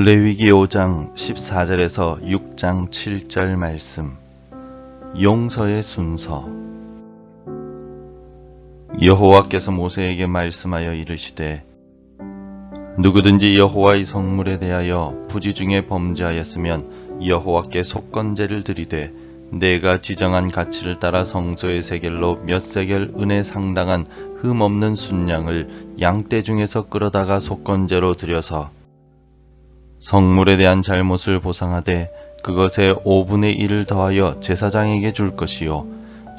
레위기 5장 14절에서 6장 7절 말씀. 용서의 순서. 여호와께서 모세에게 말씀하여 이르시되, 누구든지 여호와의 성물에 대하여 부지 중에 범죄하였으면 여호와께 속건제를 드리되, 내가 지정한 가치를 따라 성소의 세겔로 몇 세겔 은에 상당한 흠없는 순양을 양떼 중에서 끌어다가 속건제로 드려서 성물에 대한 잘못을 보상하되 그것의 5분의 1을 더하여 제사장에게 줄 것이요,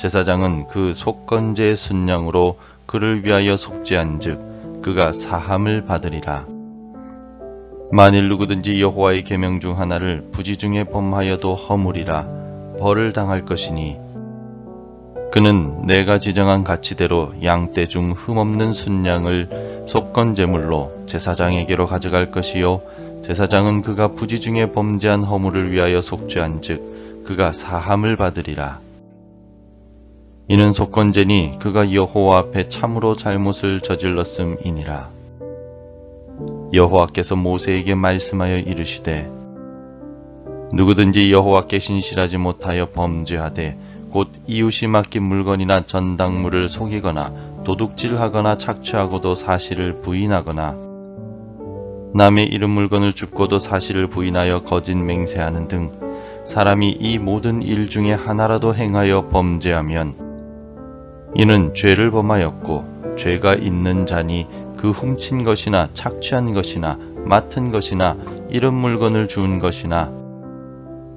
제사장은 그 속건제의 순양으로 그를 위하여 속죄한즉 그가 사함을 받으리라. 만일 누구든지 여호와의 계명 중 하나를 부지 중에 범하여도 허물이라 벌을 당할 것이니, 그는 내가 지정한 가치대로 양떼 중 흠없는 순양을 속건제물로 제사장에게로 가져갈 것이요, 제사장은 그가 부지 중에 범죄한 허물을 위하여 속죄한즉 그가 사함을 받으리라. 이는 속건제니 그가 여호와 앞에 참으로 잘못을 저질렀음이니라. 여호와께서 모세에게 말씀하여 이르시되, 누구든지 여호와께 신실하지 못하여 범죄하되 곧 이웃이 맡긴 물건이나 전당물을 속이거나 도둑질하거나 착취하고도 사실을 부인하거나 남의 잃은 물건을 줍고도 사실을 부인하여 거짓 맹세하는 등 사람이 이 모든 일 중에 하나라도 행하여 범죄하면 이는 죄를 범하였고, 죄가 있는 자니 그 훔친 것이나 착취한 것이나 맡은 것이나 잃은 물건을 주운 것이나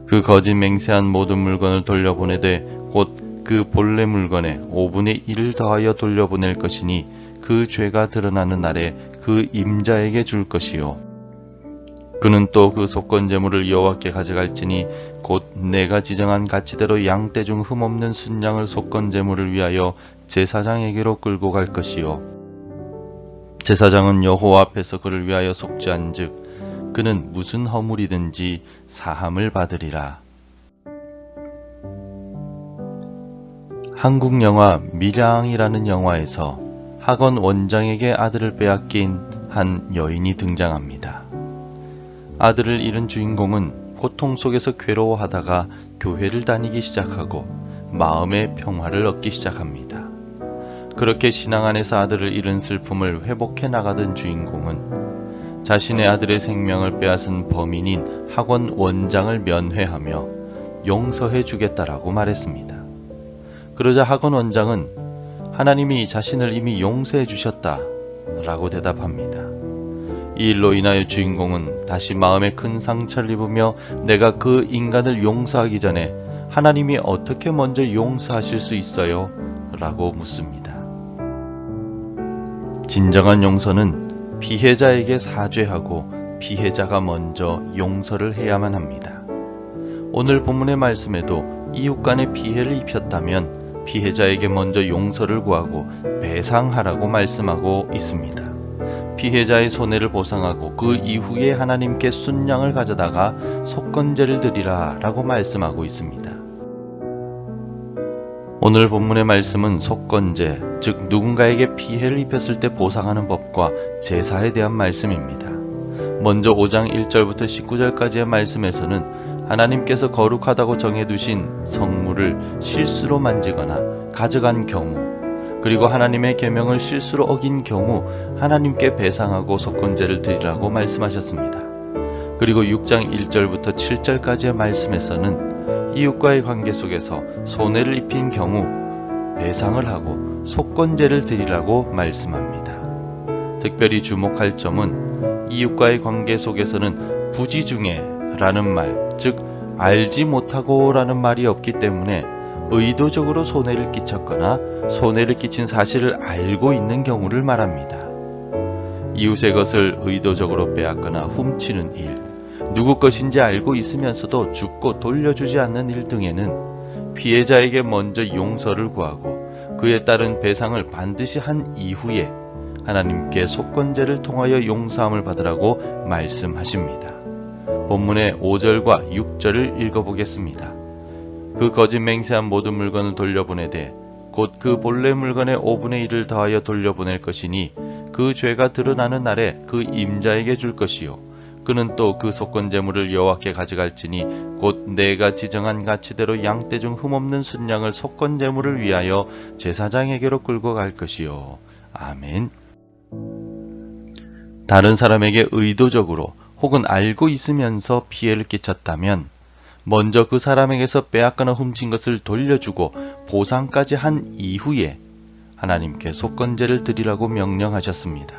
그 거짓 맹세한 모든 물건을 돌려보내되 곧 그 본래 물건의 5분의 1을 더하여 돌려보낼 것이니 그 죄가 드러나는 날에 그 임자에게 줄 것이요, 그는 또 그 속건제물을 여호와께 가져갈지니 곧 내가 지정한 가치대로 양떼 중 흠없는 순양을 속건제물을 위하여 제사장에게로 끌고 갈 것이요, 제사장은 여호와 앞에서 그를 위하여 속죄한즉 그는 무슨 허물이든지 사함을 받으리라. 한국 영화 밀양이라는 영화에서 학원 원장에게 아들을 빼앗긴 한 여인이 등장합니다. 아들을 잃은 주인공은 고통 속에서 괴로워하다가 교회를 다니기 시작하고 마음의 평화를 얻기 시작합니다. 그렇게 신앙 안에서 아들을 잃은 슬픔을 회복해 나가던 주인공은 자신의 아들의 생명을 빼앗은 범인인 학원 원장을 면회하며 용서해 주겠다라고 말했습니다. 그러자 학원 원장은 하나님이 자신을 이미 용서해 주셨다 라고 대답합니다. 이 일로 인하여 주인공은 다시 마음에 큰 상처를 입으며, 내가 그 인간을 용서하기 전에 하나님이 어떻게 먼저 용서하실 수 있어요? 라고 묻습니다. 진정한 용서는 피해자에게 사죄하고 피해자가 먼저 용서를 해야만 합니다. 오늘 본문의 말씀에도 이웃 간에 피해를 입혔다면 피해자에게 먼저 용서를 구하고 배상하라고 말씀하고 있습니다. 피해자의 손해를 보상하고 그 이후에 하나님께 순양을 가져다가 속건제를 드리라 라고 말씀하고 있습니다. 오늘 본문의 말씀은 속건제, 즉 누군가에게 피해를 입혔을 때 보상하는 법과 제사에 대한 말씀입니다. 먼저 5장 1절부터 19절까지의 말씀에서는 하나님께서 거룩하다고 정해두신 성물을 실수로 만지거나 가져간 경우, 그리고 하나님의 계명을 실수로 어긴 경우 하나님께 배상하고 속건제를 드리라고 말씀하셨습니다. 그리고 6장 1절부터 7절까지의 말씀에서는 이웃과의 관계 속에서 손해를 입힌 경우 배상을 하고 속건제를 드리라고 말씀합니다. 특별히 주목할 점은 이웃과의 관계 속에서는 부지 중에 라는 말, 즉 알지 못하고 라는 말이 없기 때문에 의도적으로 손해를 끼쳤거나 손해를 끼친 사실을 알고 있는 경우를 말합니다. 이웃의 것을 의도적으로 빼앗거나 훔치는 일, 누구 것인지 알고 있으면서도 줍고 돌려주지 않는 일 등에는 피해자에게 먼저 용서를 구하고 그에 따른 배상을 반드시 한 이후에 하나님께 속건제를 통하여 용서함을 받으라고 말씀하십니다. 본문의 5절과 6절을 읽어보겠습니다. 그 거짓 맹세한 모든 물건을 돌려보내되 곧 그 본래 물건의 5분의 1을 더하여 돌려보낼 것이니 그 죄가 드러나는 날에 그 임자에게 줄 것이요, 그는 또 그 속건 제물을 여호와께 가져갈지니 곧 내가 지정한 가치대로 양떼 중 흠없는 순양을 속건 제물을 위하여 제사장에게로 끌고 갈 것이요. 아멘. 다른 사람에게 의도적으로 혹은 알고 있으면서 피해를 끼쳤다면 먼저 그 사람에게서 빼앗거나 훔친 것을 돌려주고 보상까지 한 이후에 하나님께 속건제를 드리라고 명령하셨습니다.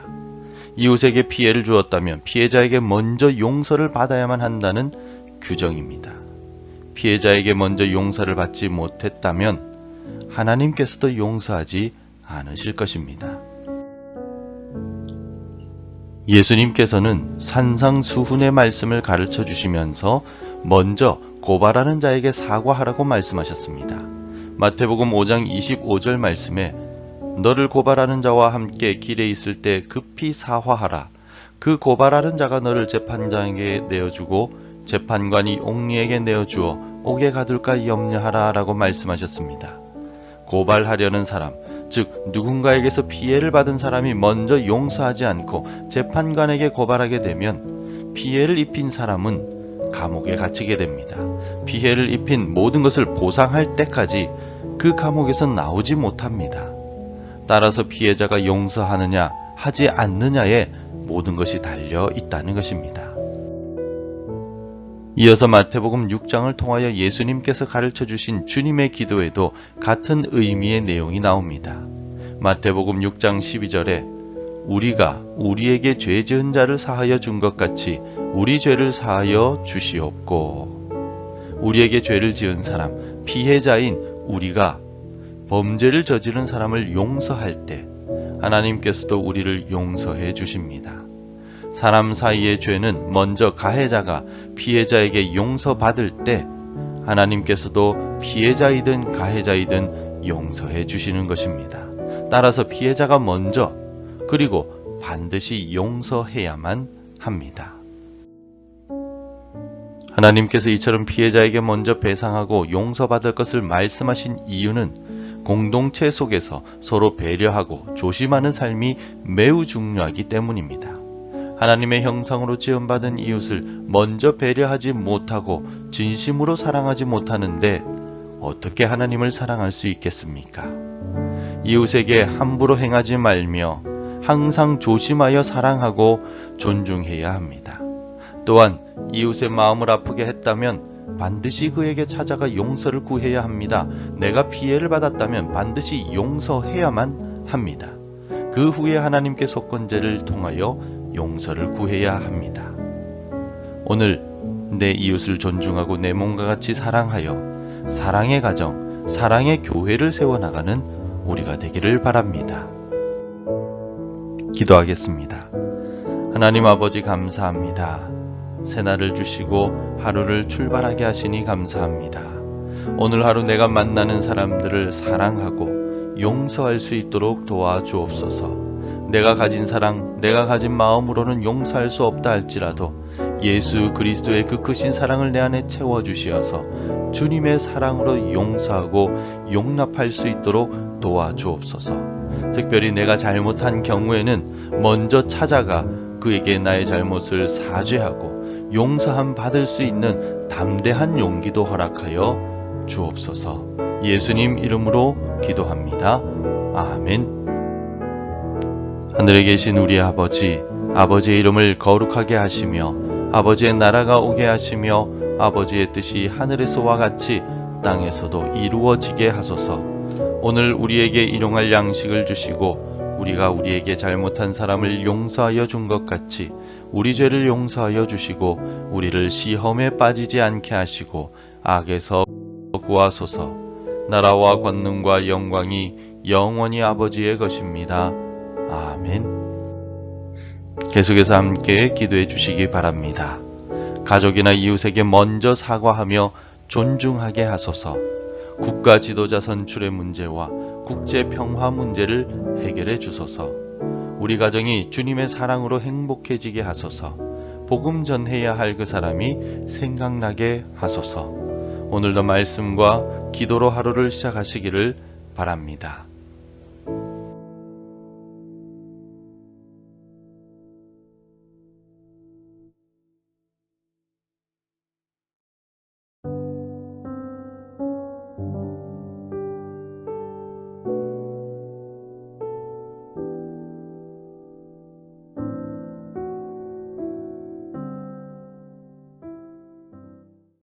이웃에게 피해를 주었다면 피해자에게 먼저 용서를 받아야만 한다는 규정입니다. 피해자에게 먼저 용서를 받지 못했다면 하나님께서도 용서하지 않으실 것입니다. 예수님께서는 산상수훈의 말씀을 가르쳐 주시면서 먼저 고발하는 자에게 사과하라고 말씀하셨습니다. 마태복음 5장 25절 말씀에 너를 고발하는 자와 함께 길에 있을 때 급히 사화하라. 그 고발하는 자가 너를 재판장에게 내어주고 재판관이 옥리에게 내어주어 옥에 가둘까 염려하라 라고 말씀하셨습니다. 고발하려는 사람, 즉 누군가에게서 피해를 받은 사람이 먼저 용서하지 않고 재판관에게 고발하게 되면 피해를 입힌 사람은 감옥에 갇히게 됩니다. 피해를 입힌 모든 것을 보상할 때까지 그 감옥에서 나오지 못합니다. 따라서 피해자가 용서하느냐 하지 않느냐에 모든 것이 달려 있다는 것입니다. 이어서 마태복음 6장을 통하여 예수님께서 가르쳐 주신 주님의 기도에도 같은 의미의 내용이 나옵니다. 마태복음 6장 12절에 우리가 우리에게 죄 지은 자를 사하여 준 것 같이 우리 죄를 사하여 주시옵고. 우리에게 죄를 지은 사람, 피해자인 우리가 범죄를 저지른 사람을 용서할 때 하나님께서도 우리를 용서해 주십니다. 사람 사이의 죄는 먼저 가해자가 피해자에게 용서받을 때 하나님께서도 피해자이든 가해자이든 용서해 주시는 것입니다. 따라서 피해자가 먼저 그리고 반드시 용서해야만 합니다. 하나님께서 이처럼 피해자에게 먼저 배상하고 용서받을 것을 말씀하신 이유는 공동체 속에서 서로 배려하고 조심하는 삶이 매우 중요하기 때문입니다. 하나님의 형상으로 지음받은 이웃을 먼저 배려하지 못하고 진심으로 사랑하지 못하는데 어떻게 하나님을 사랑할 수 있겠습니까? 이웃에게 함부로 행하지 말며 항상 조심하여 사랑하고 존중해야 합니다. 또한 이웃의 마음을 아프게 했다면 반드시 그에게 찾아가 용서를 구해야 합니다. 내가 피해를 받았다면 반드시 용서해야만 합니다. 그 후에 하나님께 속건제를 통하여 용서를 구해야 합니다. 오늘 내 이웃을 존중하고 내 몸과 같이 사랑하여 사랑의 가정, 사랑의 교회를 세워나가는 우리가 되기를 바랍니다. 기도하겠습니다. 하나님 아버지 감사합니다. 새날을 주시고 하루를 출발하게 하시니 감사합니다. 오늘 하루 내가 만나는 사람들을 사랑하고 용서할 수 있도록 도와주옵소서. 내가 가진 사랑, 내가 가진 마음으로는 용서할 수 없다 할지라도 예수 그리스도의 그 크신 사랑을 내 안에 채워주시어서 주님의 사랑으로 용서하고 용납할 수 있도록 도와주옵소서. 특별히 내가 잘못한 경우에는 먼저 찾아가 그에게 나의 잘못을 사죄하고 용서함 받을 수 있는 담대한 용기도 허락하여 주옵소서. 예수님 이름으로 기도합니다. 아멘. 하늘에 계신 우리 아버지, 아버지의 이름을 거룩하게 하시며 아버지의 나라가 오게 하시며 아버지의 뜻이 하늘에서와 같이 땅에서도 이루어지게 하소서. 오늘 우리에게 일용할 양식을 주시고 우리가 우리에게 잘못한 사람을 용서하여 준 것 같이 우리 죄를 용서하여 주시고 우리를 시험에 빠지지 않게 하시고 악에서 구하소서. 나라와 권능과 영광이 영원히 아버지의 것입니다. 아멘. 계속해서 함께 기도해 주시기 바랍니다. 가족이나 이웃에게 먼저 사과하며 존중하게 하소서. 국가 지도자 선출의 문제와 국제 평화 문제를 해결해 주소서. 우리 가정이 주님의 사랑으로 행복해지게 하소서. 복음 전해야 할 그 사람이 생각나게 하소서. 오늘도 말씀과 기도로 하루를 시작하시기를 바랍니다.